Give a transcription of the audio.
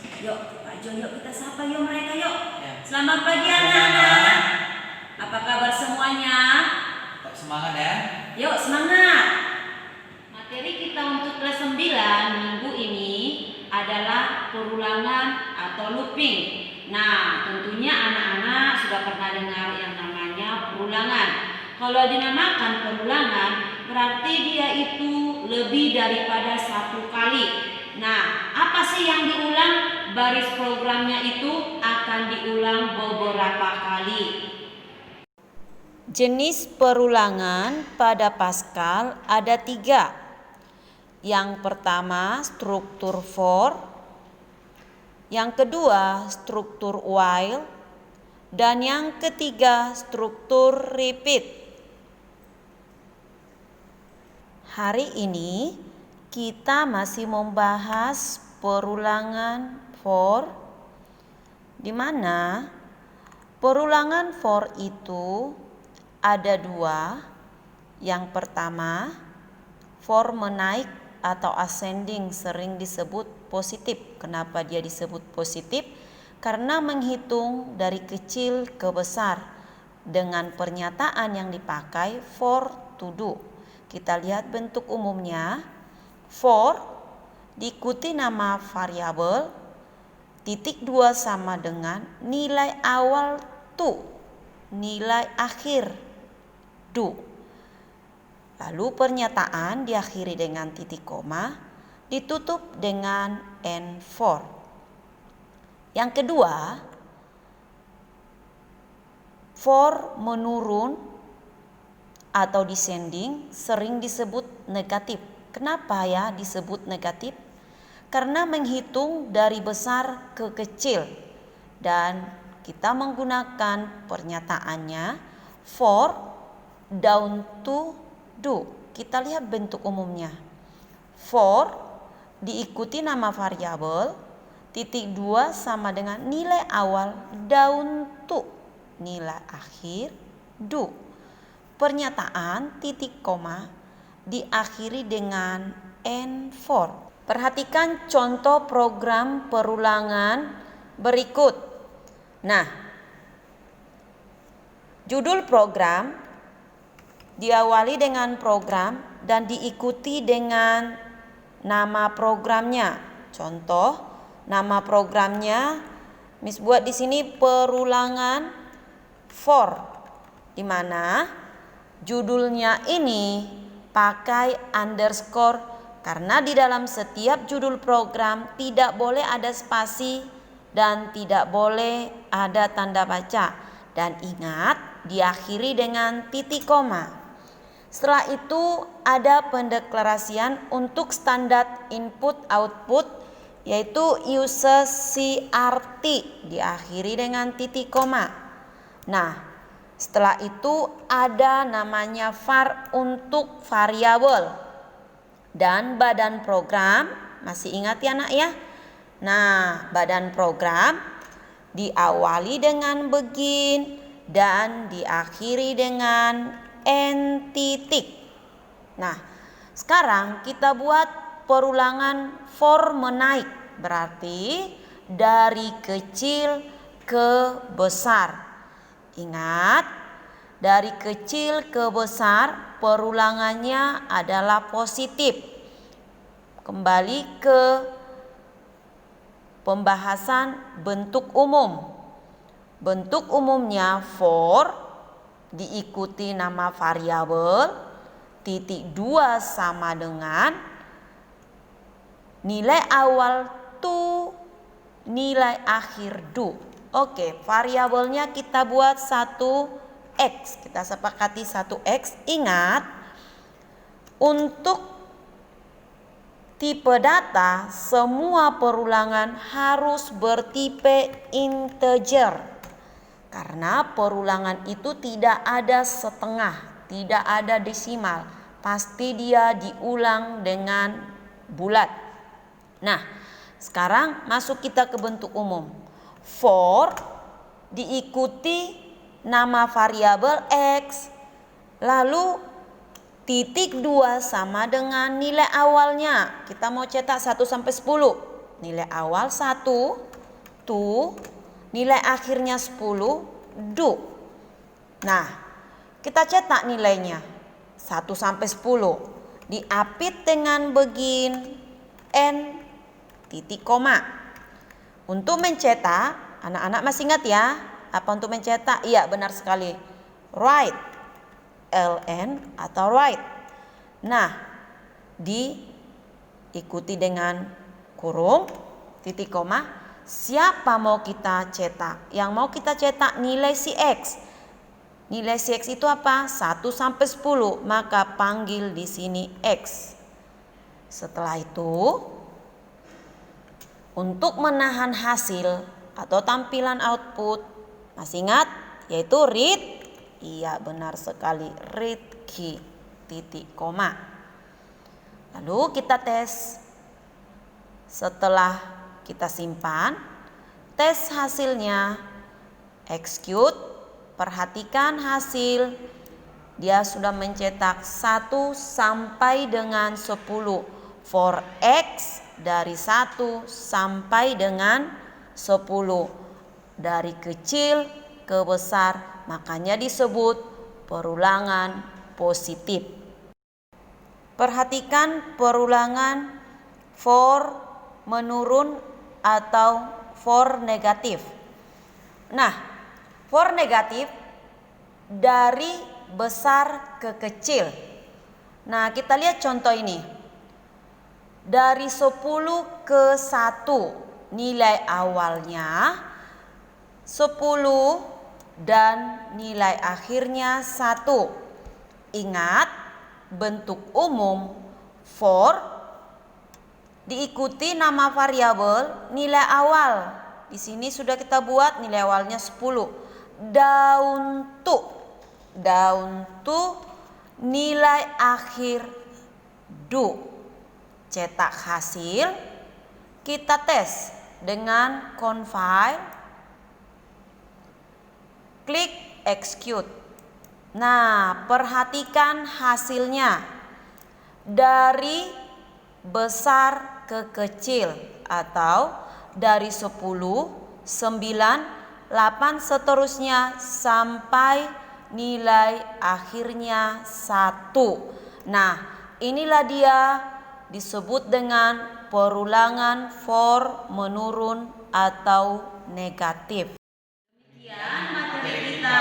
Yuk, Pak Jo, yuk kita sapa yuk mereka yuk. Ya. Selamat pagi anak-anak. Apa kabar semuanya? Tetap semangat ya. Yuk semangat. Materi kita untuk kelas 9 minggu ini adalah perulangan atau looping. Nah, tentunya anak-anak sudah pernah dengar yang namanya perulangan. Kalau dinamakan perulangan, berarti dia itu lebih daripada satu kali. Nah, apa sih yang diulang? Baris programnya itu akan diulang beberapa kali. Jenis perulangan pada Pascal ada 3. Yang pertama struktur for, yang kedua struktur while, dan yang ketiga struktur repeat. Hari ini kita masih membahas perulangan for, di mana perulangan for itu ada 2. Yang pertama for menaik atau ascending, sering disebut positif. Kenapa dia disebut positif? Karena menghitung dari kecil ke besar dengan pernyataan yang dipakai for to do. Kita lihat bentuk umumnya. For diikuti nama variabel, titik 2 sama dengan nilai awal to, nilai akhir do. Lalu pernyataan diakhiri dengan titik koma, ditutup dengan N4. Yang kedua, for menurun atau descending, sering disebut negatif. Kenapa ya disebut negatif? Karena menghitung dari besar ke kecil, dan kita menggunakan pernyataannya for down to do. Kita lihat bentuk umumnya. For diikuti nama variabel, titik 2 sama dengan nilai awal down to, nilai akhir do. Pernyataan titik koma diakhiri dengan N4. Perhatikan contoh program perulangan berikut. Nah, judul program diawali dengan program dan diikuti dengan nama programnya. Contoh, nama programnya Miss buat di sini perulangan for, di mana judulnya ini pakai underscore karena di dalam setiap judul program tidak boleh ada spasi dan tidak boleh ada tanda baca. Dan ingat, diakhiri dengan titik koma. Setelah itu ada pendeklarasian untuk standar input output, yaitu user CRT, diakhiri dengan titik koma. Nah, setelah itu ada namanya var untuk variabel dan badan program. Masih ingat ya nak ya? Nah, badan program diawali dengan begin dan diakhiri dengan N titik. Nah, sekarang kita buat perulangan for menaik, berarti dari kecil ke besar. Ingat, dari kecil ke besar perulangannya adalah positif. Kembali ke pembahasan bentuk umum. Bentuk umumnya for diikuti nama variabel, titik 2 sama dengan nilai awal to, nilai akhir do. Oke, variabelnya kita buat 1x. Kita sepakati 1x. Ingat, untuk tipe data semua perulangan harus bertipe integer. Karena perulangan itu tidak ada setengah, tidak ada desimal. Pasti dia diulang dengan bulat. Nah, sekarang masuk kita ke bentuk umum. For diikuti nama variabel X. Lalu titik 2 sama dengan nilai awalnya. Kita mau cetak 1 sampai 10. nilai awal 1, tu, nilai akhirnya 10, du. Nah, kita cetak nilainya 1 sampai 10. Diapit dengan begin n titik koma. Untuk mencetak, anak-anak masih ingat ya? Apa untuk mencetak? Iya, benar sekali. Write, ln atau write. Nah, diikuti dengan kurung, titik koma. Siapa mau kita cetak? Yang mau kita cetak nilai si X. Nilai si X itu apa? 1 sampai 10. Maka panggil di sini X. Setelah itu, untuk menahan hasil atau tampilan output, masih ingat? Yaitu read. Iya, benar sekali. Read key, titik koma. Lalu kita tes. Setelah kita simpan, tes hasilnya, execute, perhatikan hasil. Dia sudah mencetak 1 sampai dengan 10. For X dari 1 sampai dengan 10. Dari kecil ke besar, makanya disebut perulangan positif. Perhatikan perulangan for menurun atau for negatif. Nah, for negatif dari besar ke kecil. Nah, kita lihat contoh ini. Dari 10 ke 1 nilai awalnya 10 dan nilai akhirnya 1. Ingat, bentuk umum for diikuti nama variabel nilai awal. Di sini sudah kita buat nilai awalnya 10. Down to nilai akhir do. Cetak hasil, kita tes dengan compile, klik execute. Nah, perhatikan hasilnya. Dari besar ke kecil atau dari 10, 9, 8 seterusnya sampai nilai akhirnya 1. Nah, inilah dia disebut dengan perulangan for menurun atau negatif. Demikian materi kita